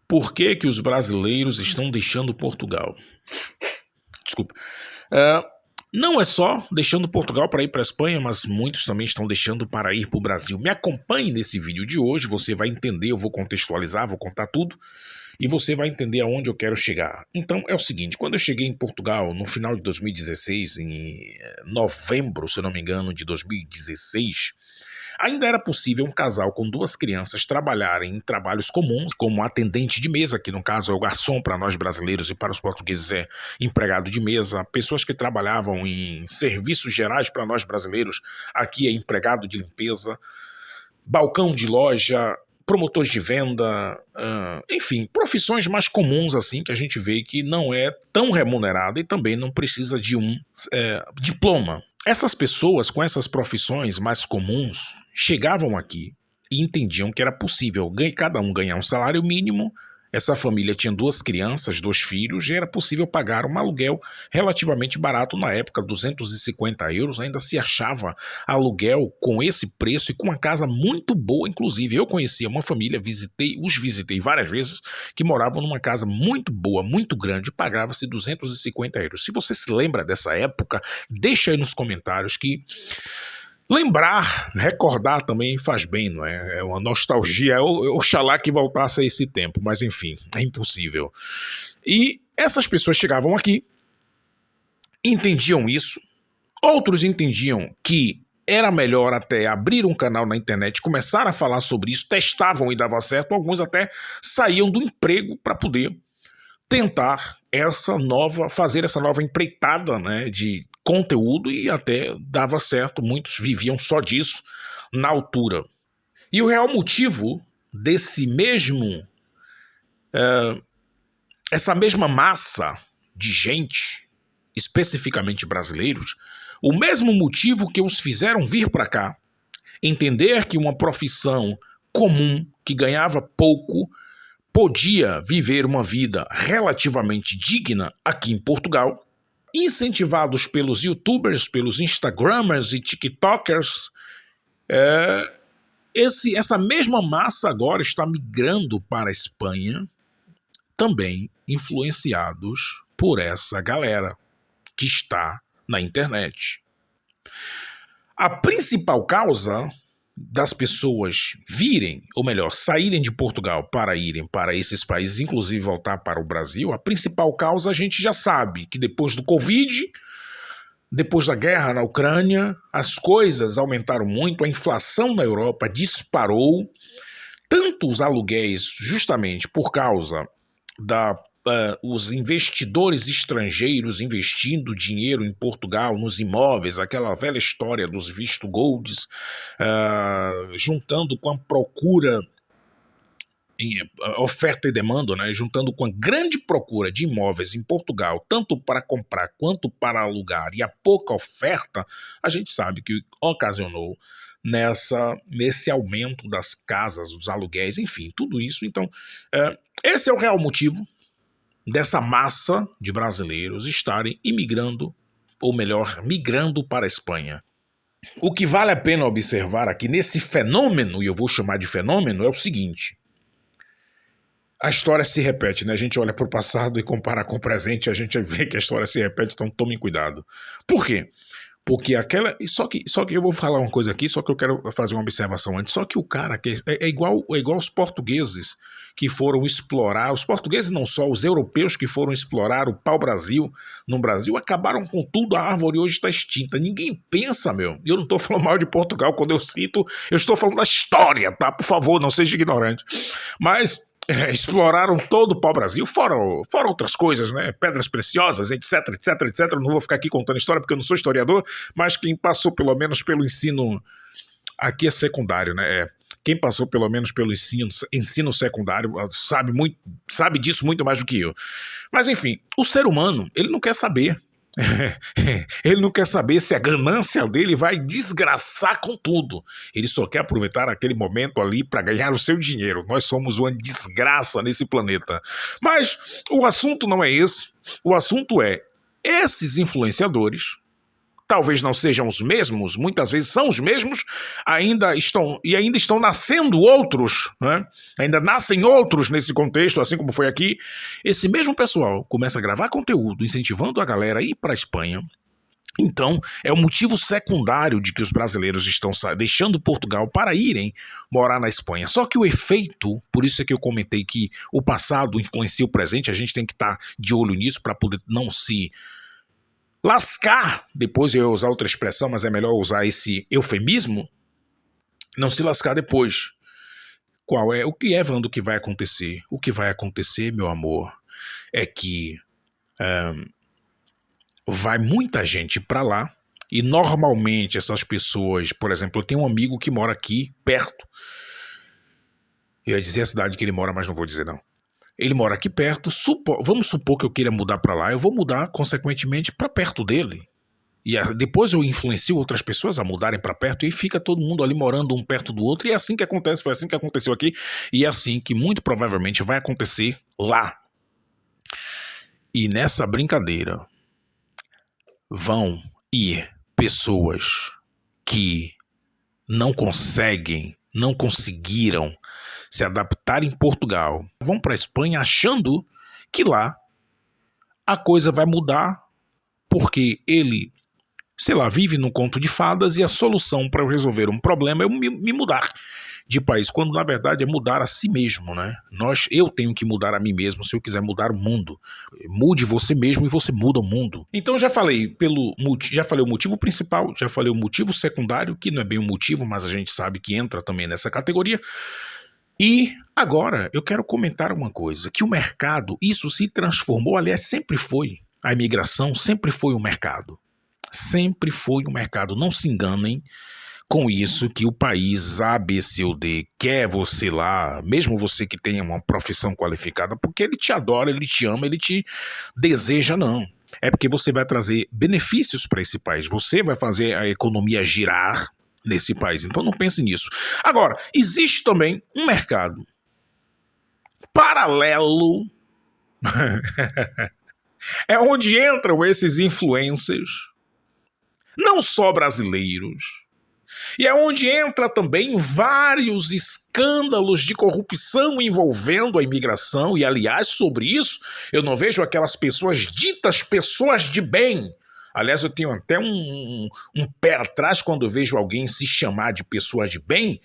Por que que os brasileiros estão deixando Portugal? Desculpa. Não é só deixando Portugal para ir para a Espanha, mas muitos também estão deixando para ir para o Brasil. Me acompanhe nesse vídeo de hoje, você vai entender, eu vou contextualizar, vou contar tudo, e você vai entender aonde eu quero chegar. Então é o seguinte, quando eu cheguei em Portugal no final de 2016, em novembro, se eu não me engano, de 2016, ainda era possível um casal com duas crianças trabalharem em trabalhos comuns, como atendente de mesa, que no caso é o garçom para nós brasileiros e para os portugueses é empregado de mesa, pessoas que trabalhavam em serviços gerais para nós brasileiros, aqui é empregado de limpeza, balcão de loja, promotores de venda, enfim, profissões mais comuns assim que a gente vê que não é tão remunerada e também não precisa de um diploma. Essas pessoas com essas profissões mais comuns chegavam aqui e entendiam que era possível cada um ganhar um salário mínimo. Essa família tinha duas crianças, 2 filhos, e era possível pagar um aluguel relativamente barato na época, 250 euros, ainda se achava aluguel com esse preço e com uma casa muito boa, inclusive. Eu conhecia uma família, os visitei várias vezes, que moravam numa casa muito boa, muito grande, pagava-se 250 euros. Se você se lembra dessa época, deixa aí nos comentários que lembrar, recordar também faz bem, não é? É uma nostalgia, oxalá que voltasse a esse tempo, mas enfim, é impossível. E essas pessoas chegavam aqui, entendiam isso, outros entendiam que era melhor até abrir um canal na internet, começar a falar sobre isso, testavam e dava certo, alguns até saíam do emprego para poder tentar fazer essa nova empreitada, né, de conteúdo, e até dava certo, muitos viviam só disso na altura. E o real motivo desse essa mesma massa de gente, especificamente brasileiros, o mesmo motivo que os fizeram vir para cá, entender que uma profissão comum, que ganhava pouco, podia viver uma vida relativamente digna aqui em Portugal, incentivados pelos youtubers, pelos instagramers e tiktokers, essa mesma massa agora está migrando para a Espanha, também influenciados por essa galera que está na internet. A principal causa das pessoas virem, ou melhor, saírem de Portugal para irem para esses países, inclusive voltar para o Brasil, a principal causa a gente já sabe, que depois do Covid, depois da guerra na Ucrânia, as coisas aumentaram muito, a inflação na Europa disparou, tanto os aluguéis, justamente por causa os investidores estrangeiros investindo dinheiro em Portugal, nos imóveis, aquela velha história dos visto golds, juntando com a procura, oferta e demanda, né, juntando com a grande procura de imóveis em Portugal, tanto para comprar quanto para alugar, e a pouca oferta, a gente sabe que ocasionou nesse aumento das casas, dos aluguéis, enfim, tudo isso. Então, esse é o real motivo dessa massa de brasileiros estarem imigrando, ou melhor, migrando para a Espanha. O que vale a pena observar aqui nesse fenômeno, e eu vou chamar de fenômeno, é o seguinte: a história se repete, né? A gente olha para o passado e compara com o presente, a gente vê que a história se repete, então tomem cuidado. Por quê? Porque Só que eu vou falar uma coisa aqui, só que eu quero fazer uma observação antes. Só que o cara é igual os portugueses que foram explorar, os portugueses não só, os europeus que foram explorar o pau-brasil no Brasil, acabaram com tudo, a árvore hoje está extinta. Ninguém pensa, meu. E eu não estou falando mal de Portugal quando eu cito, eu estou falando da história, tá? Por favor, não seja ignorante. Mas exploraram todo o pau-brasil, fora outras coisas, né? Pedras preciosas, etc, etc, etc. Não vou ficar aqui contando história porque eu não sou historiador, mas quem passou pelo menos pelo ensino, aqui é secundário, né? Quem passou pelo menos pelo ensino secundário sabe disso muito mais do que eu. Mas enfim, o ser humano, ele não quer saber. Ele não quer saber se a ganância dele vai desgraçar com tudo. Ele só quer aproveitar aquele momento ali para ganhar o seu dinheiro. Nós somos uma desgraça nesse planeta. Mas o assunto não é esse. O assunto é esses influenciadores talvez não sejam os mesmos, muitas vezes são os mesmos, ainda estão nascendo outros, né? Ainda nascem outros nesse contexto, assim como foi aqui. Esse mesmo pessoal começa a gravar conteúdo, incentivando a galera a ir para a Espanha. Então, é o motivo secundário de que os brasileiros estão deixando Portugal para irem morar na Espanha. Só que o efeito, por isso é que eu comentei que o passado influencia o presente, a gente tem que estar de olho nisso para poder não se lascar. Depois eu ia usar outra expressão, mas é melhor usar esse eufemismo. Não se lascar depois. O que é, Wando, que vai acontecer? O que vai acontecer, meu amor, é que vai muita gente para lá e normalmente essas pessoas, por exemplo, eu tenho um amigo que mora aqui perto. Eu ia dizer a cidade que ele mora, mas não vou dizer não. Ele mora aqui perto, vamos supor que eu queira mudar para lá, eu vou mudar consequentemente para perto dele. E depois eu influencio outras pessoas a mudarem para perto e aí fica todo mundo ali morando um perto do outro. E é assim que acontece, foi assim que aconteceu aqui e é assim que muito provavelmente vai acontecer lá. E nessa brincadeira vão ir pessoas que não conseguiram se adaptar em Portugal, vão para a Espanha achando que lá a coisa vai mudar porque ele, sei lá, vive num conto de fadas e a solução para resolver um problema é eu me mudar de país, quando na verdade é mudar a si mesmo, né? Eu tenho que mudar a mim mesmo se eu quiser mudar o mundo. Mude você mesmo e você muda o mundo. Então já falei o motivo principal, já falei o motivo secundário, que não é bem um motivo, mas a gente sabe que entra também nessa categoria. E agora eu quero comentar uma coisa, que o mercado, isso se transformou, aliás, sempre foi. A imigração sempre foi o mercado. Sempre foi o mercado. Não se enganem com isso que o país A, B, C ou D quer você lá, mesmo você que tenha uma profissão qualificada, porque ele te adora, ele te ama, ele te deseja, não. É porque você vai trazer benefícios para esse país, você vai fazer a economia girar nesse país, então não pense nisso. Agora, existe também um mercado paralelo, é onde entram esses influencers, não só brasileiros, e é onde entra também vários escândalos de corrupção envolvendo a imigração. E, aliás, sobre isso, eu não vejo aquelas pessoas ditas pessoas de bem. Aliás, eu tenho até um pé atrás quando eu vejo alguém se chamar de pessoa de bem,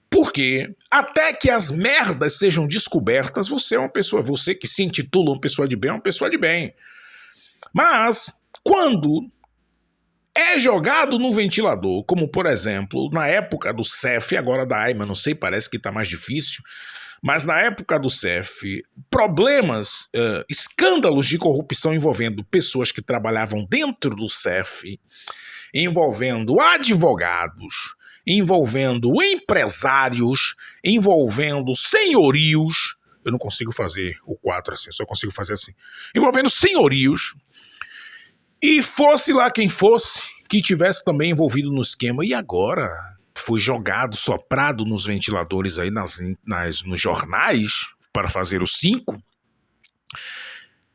porque até que as merdas sejam descobertas, você é uma pessoa, você que se intitula uma pessoa de bem, é uma pessoa de bem. Mas, quando é jogado no ventilador, como por exemplo, na época do CEF, agora da AIMA, não sei, parece que está mais difícil, mas na época do CEF, problemas, escândalos de corrupção envolvendo pessoas que trabalhavam dentro do CEF, envolvendo advogados, envolvendo empresários, envolvendo senhorios, eu não consigo fazer o 4 assim, só consigo fazer assim, envolvendo senhorios, e fosse lá quem fosse, que tivesse também envolvido no esquema, e agora foi jogado, soprado nos ventiladores aí, nos jornais, para fazer os 5,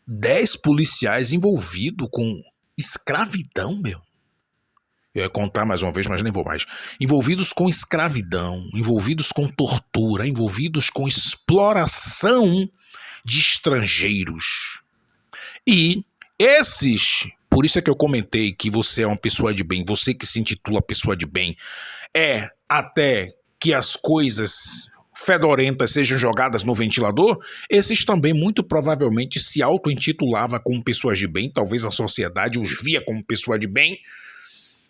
10 policiais envolvidos com escravidão, meu. Eu ia contar mais uma vez, mas nem vou mais. Envolvidos com escravidão, envolvidos com tortura, envolvidos com exploração de estrangeiros. E esses... Por isso é que eu comentei que você é uma pessoa de bem, você que se intitula pessoa de bem, é até que as coisas fedorentas sejam jogadas no ventilador, esses também muito provavelmente se auto-intitulava como pessoas de bem, talvez a sociedade os via como pessoa de bem,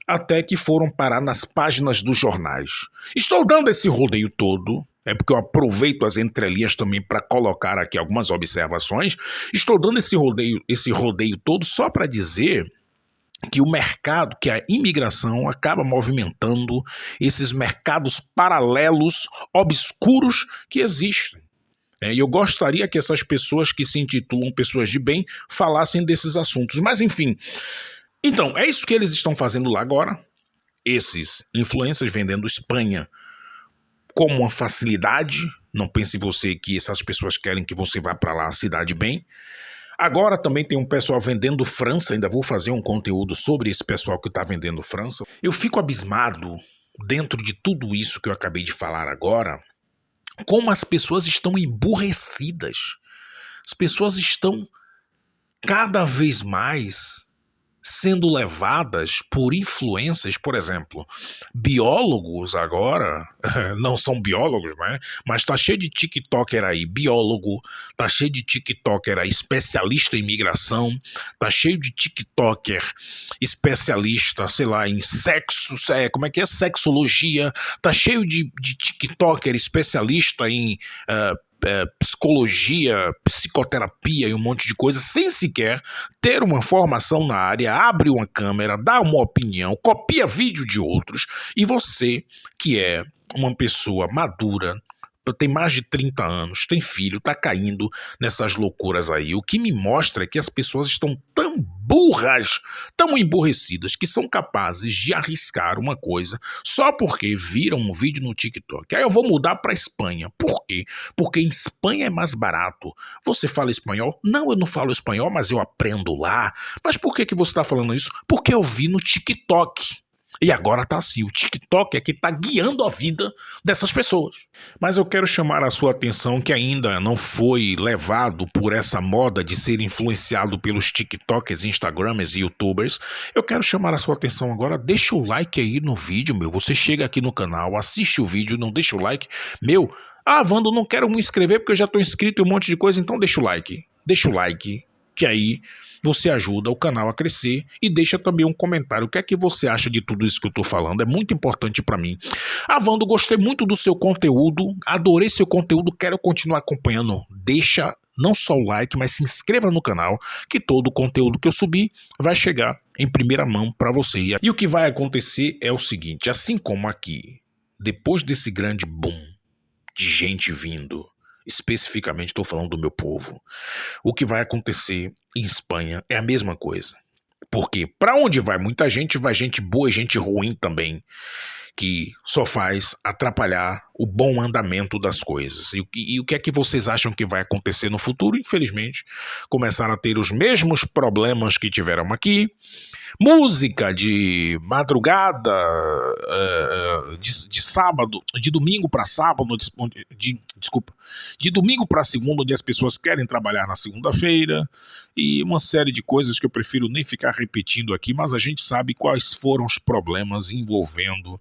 até que foram parar nas páginas dos jornais. Estou dando esse rodeio todo, é porque eu aproveito as entrelinhas também para colocar aqui algumas observações. Estou dando esse rodeio todo só para dizer que o mercado, que a imigração acaba movimentando esses mercados paralelos, obscuros que existem. E eu gostaria que essas pessoas que se intitulam pessoas de bem falassem desses assuntos. Mas enfim, então é isso que eles estão fazendo lá agora. Esses influencers vendendo Espanha como uma facilidade. Não pense você que essas pessoas querem que você vá para lá se dar de bem. Agora também tem um pessoal vendendo França, ainda vou fazer um conteúdo sobre esse pessoal que está vendendo França. Eu fico abismado, dentro de tudo isso que eu acabei de falar agora, como as pessoas estão emburrecidas. As pessoas estão cada vez mais sendo levadas por influências, por exemplo, biólogos agora, não são biólogos, né? Mas tá cheio de tiktoker aí, biólogo, tá cheio de tiktoker aí, especialista em migração, tá cheio de tiktoker especialista, sei lá, em sexo, como é que é? Sexologia, tá cheio de tiktoker especialista em psicologia, psicoterapia e um monte de coisa, sem sequer ter uma formação na área, abre uma câmera, dá uma opinião, copia vídeo de outros, e você, que é uma pessoa madura, tem mais de 30 anos, tem filho, tá caindo nessas loucuras aí. O que me mostra é que as pessoas estão tão burras, tão emburrecidas, que são capazes de arriscar uma coisa só porque viram um vídeo no TikTok. Aí eu vou mudar pra Espanha. Por quê? Porque em Espanha é mais barato. Você fala espanhol? Não, eu não falo espanhol, mas eu aprendo lá. Mas por que você tá falando isso? Porque eu vi no TikTok. E agora tá assim, o TikTok é que tá guiando a vida dessas pessoas. Mas eu quero chamar a sua atenção que ainda não foi levado por essa moda de ser influenciado pelos TikTokers, Instagramers e YouTubers. Eu quero chamar a sua atenção agora, deixa o like aí no vídeo, meu. Você chega aqui no canal, assiste o vídeo, não deixa o like. Meu, Wando, não quero me inscrever porque eu já tô inscrito em um monte de coisa, então deixa o like. Deixa o like, que aí você ajuda o canal a crescer e deixa também um comentário. O que é que você acha de tudo isso que eu tô falando? É muito importante pra mim. Wando, gostei muito do seu conteúdo, adorei seu conteúdo, quero continuar acompanhando. Deixa não só o like, mas se inscreva no canal, que todo o conteúdo que eu subir vai chegar em primeira mão pra você. E o que vai acontecer é o seguinte, assim como aqui, depois desse grande boom de gente vindo, especificamente estou falando do meu povo, o que vai acontecer em Espanha é a mesma coisa. Porque para onde vai muita gente, vai gente boa e gente ruim também, que só faz atrapalhar o bom andamento das coisas. E o que é que vocês acham que vai acontecer no futuro? Infelizmente, começaram a ter os mesmos problemas que tiveram aqui. Música de madrugada, de sábado, de domingo para sábado, de domingo para segunda, onde as pessoas querem trabalhar na segunda-feira, e uma série de coisas que eu prefiro nem ficar repetindo aqui, mas a gente sabe quais foram os problemas envolvendo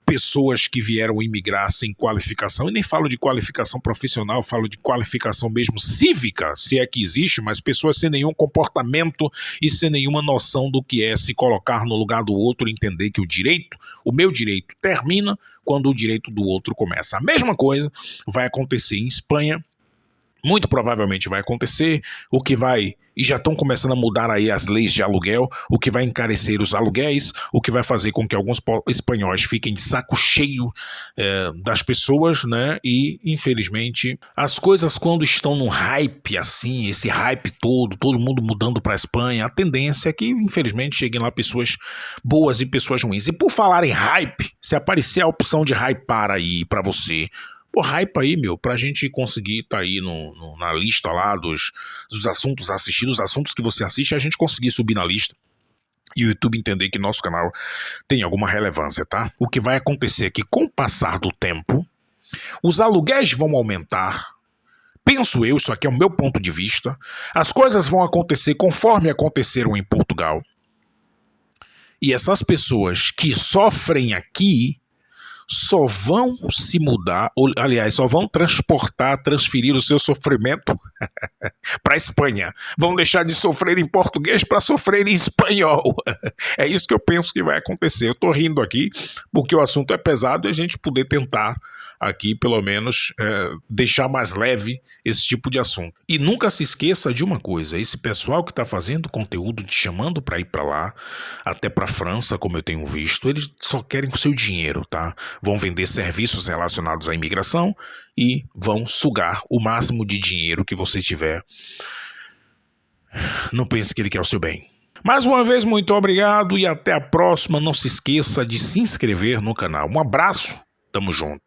pessoas que vieram imigrar sem qualificação, e nem falo de qualificação profissional, falo de qualificação mesmo cívica, se é que existe, mas pessoas sem nenhum comportamento e sem nenhuma noção do que é se colocar no lugar do outro e entender que o meu direito termina quando o direito do outro começa. A mesma coisa vai acontecer em Espanha, muito provavelmente vai acontecer, o que vai, e já estão começando a mudar aí as leis de aluguel, o que vai encarecer os aluguéis, o que vai fazer com que alguns espanhóis fiquem de saco cheio das pessoas, né? E, infelizmente, as coisas quando estão num hype assim, esse hype todo mundo mudando para a Espanha, a tendência é que, infelizmente, cheguem lá pessoas boas e pessoas ruins. E por falar em hype, se aparecer a opção de hypar aí para você, pô, hype aí, meu, pra gente conseguir tá aí na lista lá dos assuntos assistidos, os assuntos que você assiste, a gente conseguir subir na lista e o YouTube entender que nosso canal tem alguma relevância, tá? O que vai acontecer é que, com o passar do tempo, os aluguéis vão aumentar. Penso eu, isso aqui é o meu ponto de vista. As coisas vão acontecer conforme aconteceram em Portugal. E essas pessoas que sofrem aqui só vão se mudar, ou, aliás, só vão transferir o seu sofrimento para a Espanha. Vão deixar de sofrer em português para sofrer em espanhol. É isso que eu penso que vai acontecer. Eu estou rindo aqui porque o assunto é pesado e a gente poder tentar aqui, pelo menos, deixar mais leve esse tipo de assunto. E nunca se esqueça de uma coisa, esse pessoal que está fazendo conteúdo, te chamando para ir para lá, até para a França, como eu tenho visto, eles só querem o seu dinheiro, tá? Vão vender serviços relacionados à imigração e vão sugar o máximo de dinheiro que você tiver. Não pense que ele quer o seu bem. Mais uma vez, muito obrigado e até a próxima. Não se esqueça de se inscrever no canal. Um abraço, tamo junto.